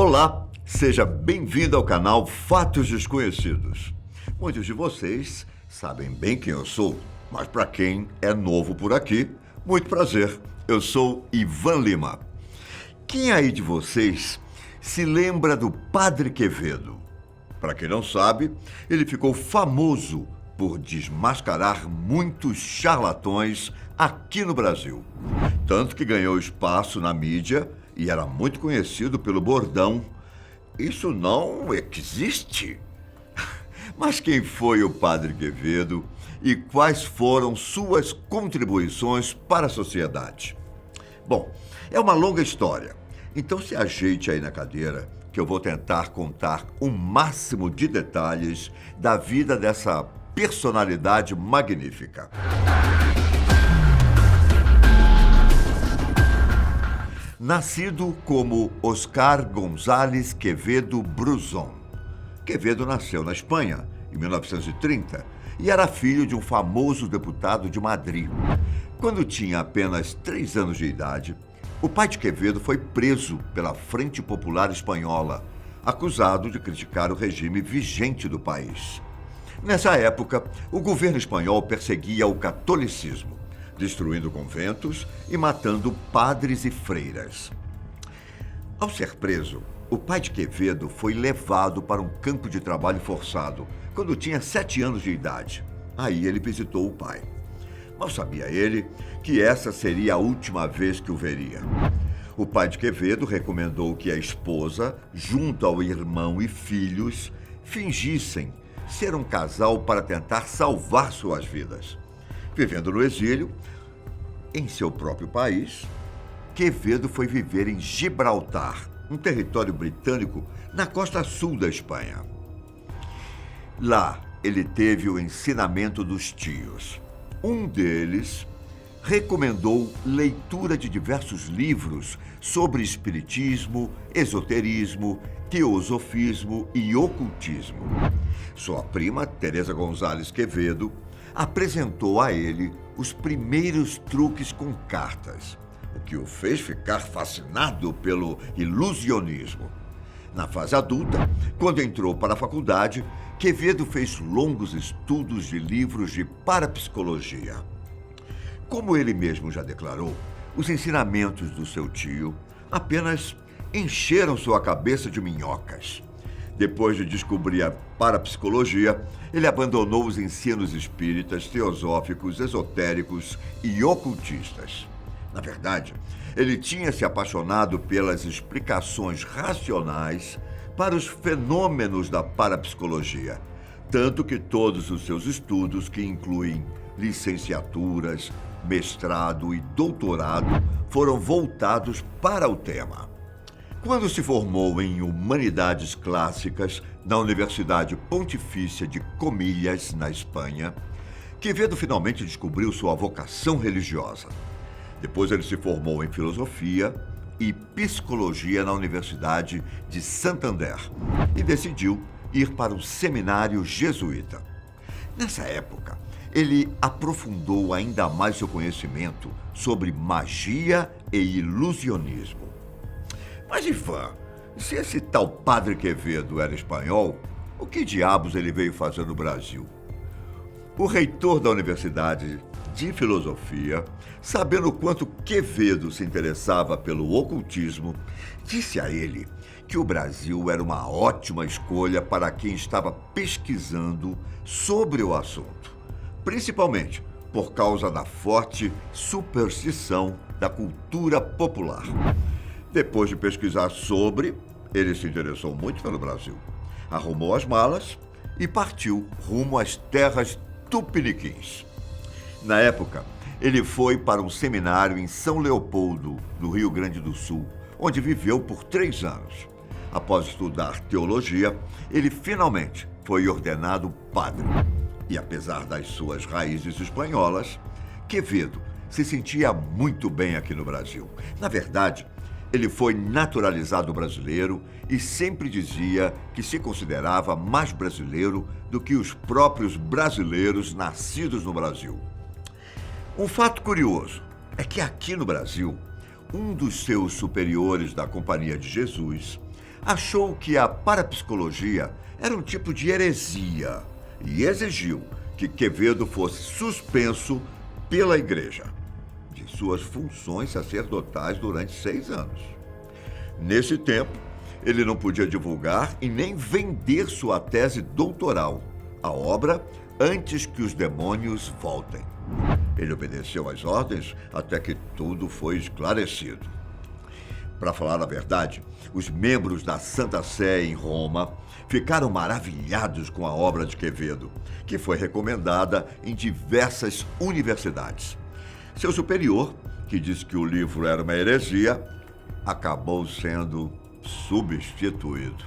Olá, seja bem-vindo ao canal Fatos Desconhecidos. Muitos de vocês sabem bem quem eu sou, mas para quem é novo por aqui, muito prazer, eu sou Ivan Lima. Quem aí de vocês se lembra do Padre Quevedo? Para quem não sabe, ele ficou famoso por desmascarar muitos charlatões aqui no Brasil. Tanto que ganhou espaço na mídia e era muito conhecido pelo bordão: "Isso não existe". Mas quem foi o Padre Quevedo e quais foram suas contribuições para a sociedade? Bom, é uma longa história, então se ajeite aí na cadeira que eu vou tentar contar o máximo de detalhes da vida dessa personalidade magnífica. Nascido como Oscar González Quevedo Bruzón. Quevedo nasceu na Espanha, em 1930, e era filho de um famoso deputado de Madrid. Quando tinha apenas 3 anos de idade, o pai de Quevedo foi preso pela Frente Popular Espanhola, acusado de criticar o regime vigente do país. Nessa época, o governo espanhol perseguia o catolicismo, destruindo conventos e matando padres e freiras. Ao ser preso, o pai de Quevedo foi levado para um campo de trabalho forçado quando tinha 7 anos de idade. Aí ele visitou o pai. Mal sabia ele que essa seria a última vez que o veria. O pai de Quevedo recomendou que a esposa, junto ao irmão e filhos, fingissem ser um casal para tentar salvar suas vidas. Vivendo no exílio, em seu próprio país, Quevedo foi viver em Gibraltar, um território britânico na costa sul da Espanha. Lá, ele teve o ensinamento dos tios. Um deles recomendou leitura de diversos livros sobre espiritismo, esoterismo, teosofismo e ocultismo. Sua prima, Teresa González Quevedo, apresentou a ele os primeiros truques com cartas, o que o fez ficar fascinado pelo ilusionismo. Na fase adulta, quando entrou para a faculdade, Quevedo fez longos estudos de livros de parapsicologia. Como ele mesmo já declarou, os ensinamentos do seu tio apenas encheram sua cabeça de minhocas. Depois de descobrir a parapsicologia, ele abandonou os ensinos espíritas, teosóficos, esotéricos e ocultistas. Na verdade, ele tinha se apaixonado pelas explicações racionais para os fenômenos da parapsicologia, tanto que todos os seus estudos, que incluem licenciaturas, mestrado e doutorado, foram voltados para o tema. Quando se formou em Humanidades Clássicas na Universidade Pontifícia de Comillas, na Espanha, Quevedo finalmente descobriu sua vocação religiosa. Depois ele se formou em Filosofia e Psicologia na Universidade de Santander e decidiu ir para o seminário jesuíta. Nessa época, ele aprofundou ainda mais seu conhecimento sobre magia e ilusionismo. Mas, Ivan, se esse tal Padre Quevedo era espanhol, o que diabos ele veio fazer no Brasil? O reitor da Universidade de Filosofia, sabendo o quanto Quevedo se interessava pelo ocultismo, disse a ele que o Brasil era uma ótima escolha para quem estava pesquisando sobre o assunto, principalmente por causa da forte superstição da cultura popular. Depois de pesquisar sobre, ele se interessou muito pelo Brasil. Arrumou as malas e partiu rumo às terras tupiniquins. Na época, ele foi para um seminário em São Leopoldo, no Rio Grande do Sul, onde viveu por 3 anos. Após estudar teologia, ele finalmente foi ordenado padre. E apesar das suas raízes espanholas, Quevedo se sentia muito bem aqui no Brasil. Na verdade, ele foi naturalizado brasileiro e sempre dizia que se considerava mais brasileiro do que os próprios brasileiros nascidos no Brasil. Um fato curioso é que aqui no Brasil, um dos seus superiores da Companhia de Jesus achou que a parapsicologia era um tipo de heresia e exigiu que Quevedo fosse suspenso pela Igreja de suas funções sacerdotais durante 6 anos. Nesse tempo, ele não podia divulgar e nem vender sua tese doutoral, a obra Antes que os Demônios Voltem. Ele obedeceu às ordens até que tudo foi esclarecido. Para falar a verdade, os membros da Santa Sé em Roma ficaram maravilhados com a obra de Quevedo, que foi recomendada em diversas universidades. Seu superior, que disse que o livro era uma heresia, acabou sendo substituído.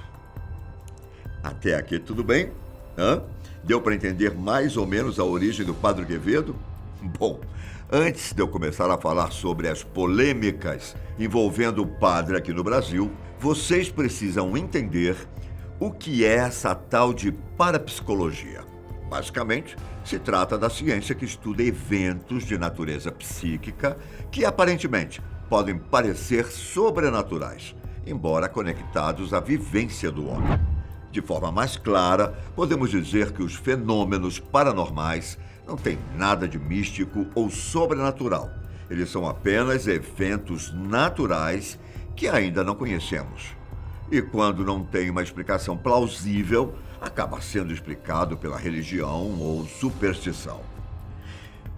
Até aqui tudo bem? Deu para entender mais ou menos a origem do Padre Quevedo? Bom, antes de eu começar a falar sobre as polêmicas envolvendo o padre aqui no Brasil, vocês precisam entender o que é essa tal de parapsicologia. Basicamente, se trata da ciência que estuda eventos de natureza psíquica que aparentemente podem parecer sobrenaturais, embora conectados à vivência do homem. De forma mais clara, podemos dizer que os fenômenos paranormais não têm nada de místico ou sobrenatural. Eles são apenas eventos naturais que ainda não conhecemos. E quando não tem uma explicação plausível, acaba sendo explicado pela religião ou superstição.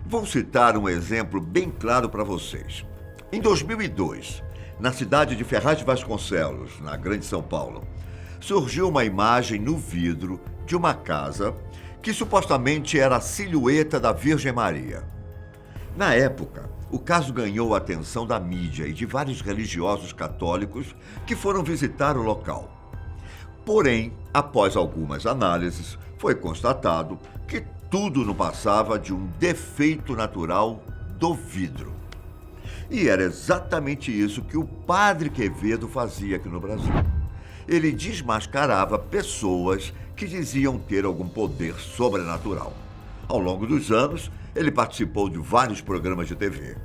Vou citar um exemplo bem claro para vocês. Em 2002, na cidade de Ferraz de Vasconcelos, na Grande São Paulo, surgiu uma imagem no vidro de uma casa que supostamente era a silhueta da Virgem Maria. Na época, o caso ganhou a atenção da mídia e de vários religiosos católicos que foram visitar o local. Porém, após algumas análises, foi constatado que tudo não passava de um defeito natural do vidro. E era exatamente isso que o Padre Quevedo fazia aqui no Brasil. Ele desmascarava pessoas que diziam ter algum poder sobrenatural. Ao longo dos anos, ele participou de vários programas de TV.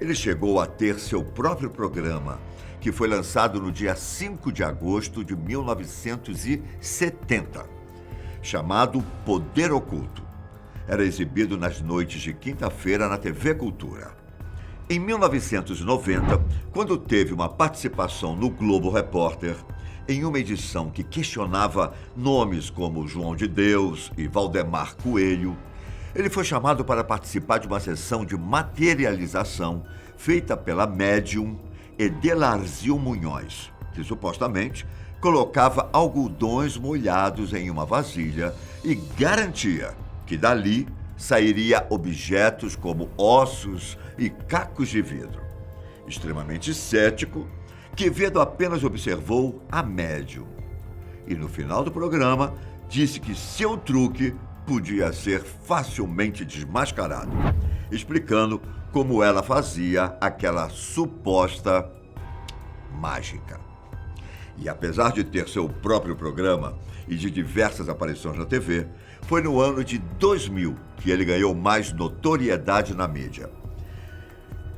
Ele chegou a ter seu próprio programa, que foi lançado no dia 5 de agosto de 1970, chamado Poder Oculto. Era exibido nas noites de quinta-feira na TV Cultura. Em 1990, quando teve uma participação no Globo Repórter, em uma edição que questionava nomes como João de Deus e Valdemar Coelho, ele foi chamado para participar de uma sessão de materialização feita pela médium Edelarzil Munhoz, que supostamente colocava algodões molhados em uma vasilha e garantia que dali sairia objetos como ossos e cacos de vidro. Extremamente cético, Quevedo apenas observou a médium e, no final do programa, disse que seu truque podia ser facilmente desmascarado, explicando como ela fazia aquela suposta mágica. E apesar de ter seu próprio programa e de diversas aparições na TV, foi no ano de 2000 que ele ganhou mais notoriedade na mídia.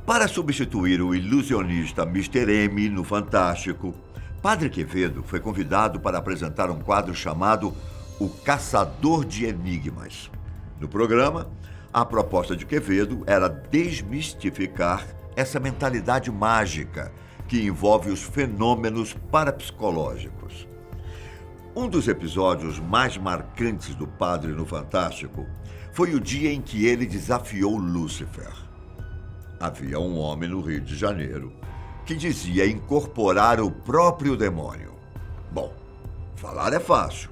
Para substituir o ilusionista Mr. M no Fantástico, Padre Quevedo foi convidado para apresentar um quadro chamado O Caçador de Enigmas. No programa, a proposta de Quevedo era desmistificar essa mentalidade mágica que envolve os fenômenos parapsicológicos. Um dos episódios mais marcantes do Padre no Fantástico foi o dia em que ele desafiou Lúcifer. Havia um homem no Rio de Janeiro que dizia incorporar o próprio demônio. Bom, falar é fácil.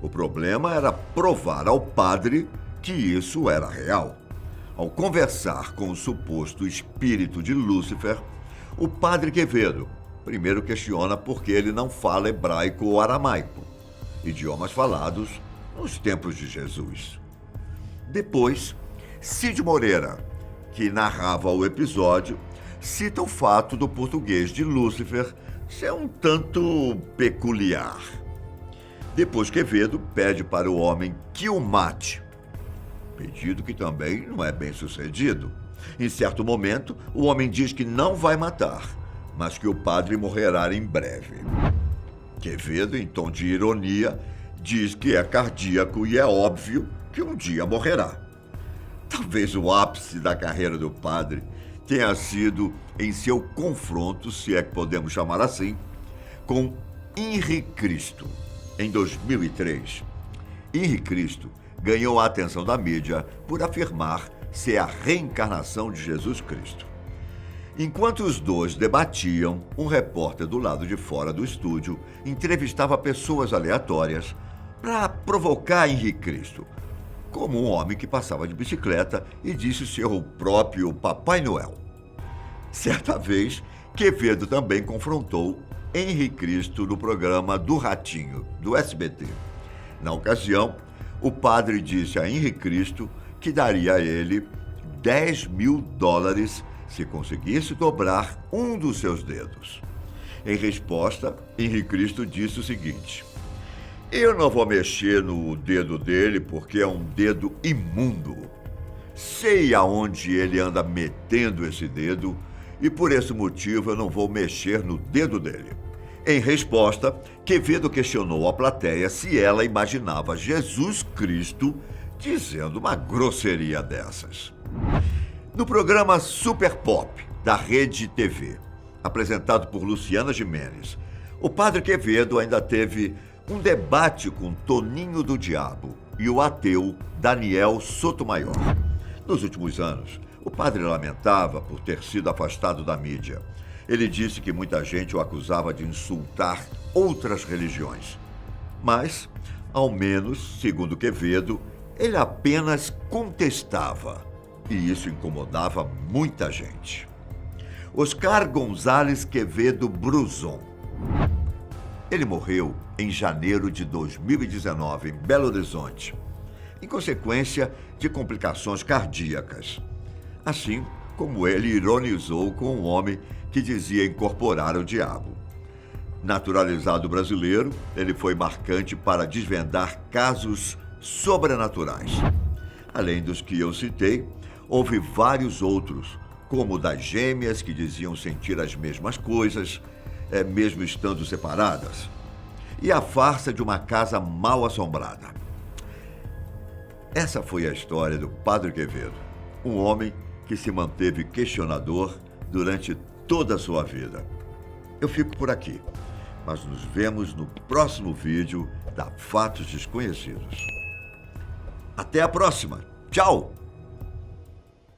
O problema era provar ao padre que isso era real. Ao conversar com o suposto espírito de Lúcifer, o Padre Quevedo primeiro questiona por que ele não fala hebraico ou aramaico, idiomas falados nos tempos de Jesus. Depois, Cid Moreira, que narrava o episódio, cita o fato do português de Lúcifer ser um tanto peculiar. Depois Quevedo pede para o homem que o mate, pedido que também não é bem sucedido. Em certo momento, o homem diz que não vai matar, mas que o padre morrerá em breve. Quevedo, em tom de ironia, diz que é cardíaco e é óbvio que um dia morrerá. Talvez o ápice da carreira do padre tenha sido em seu confronto, se é que podemos chamar assim, com Henri Cristo, em 2003. Henri Cristo ganhou a atenção da mídia por afirmar ser a reencarnação de Jesus Cristo. Enquanto os dois debatiam, um repórter do lado de fora do estúdio entrevistava pessoas aleatórias para provocar Henri Cristo, como um homem que passava de bicicleta e disse ser o próprio Papai Noel. Certa vez, Quevedo também confrontou Henri Cristo no programa do Ratinho, do SBT. Na ocasião, o padre disse a Henri Cristo que daria a ele $10.000 se conseguisse dobrar um dos seus dedos. Em resposta, Henri Cristo disse o seguinte: eu não vou mexer no dedo dele porque é um dedo imundo. Sei aonde ele anda metendo esse dedo e por esse motivo eu não vou mexer no dedo dele. Em resposta, Quevedo questionou a plateia se ela imaginava Jesus Cristo dizendo uma grosseria dessas. No programa Super Pop, da Rede TV, apresentado por Luciana Gimenez, o padre Quevedo ainda teve um debate com Toninho do Diabo e o ateu Daniel Sotomayor. Nos últimos anos, o padre lamentava por ter sido afastado da mídia. Ele disse que muita gente o acusava de insultar outras religiões. Mas, ao menos, segundo Quevedo, ele apenas contestava. E isso incomodava muita gente. Oscar González Quevedo Bruzon. Ele morreu em janeiro de 2019, em Belo Horizonte, em consequência de complicações cardíacas. Assim como ele ironizou com um homem que dizia incorporar o diabo. Naturalizado brasileiro, ele foi marcante para desvendar casos sobrenaturais. Além dos que eu citei, houve vários outros, como o das gêmeas que diziam sentir as mesmas coisas, mesmo estando separadas, e a farsa de uma casa mal assombrada. Essa foi a história do Padre Quevedo, um homem que se manteve questionador durante toda a sua vida. Eu fico por aqui, mas nos vemos no próximo vídeo da Fatos Desconhecidos. Até a próxima. Tchau!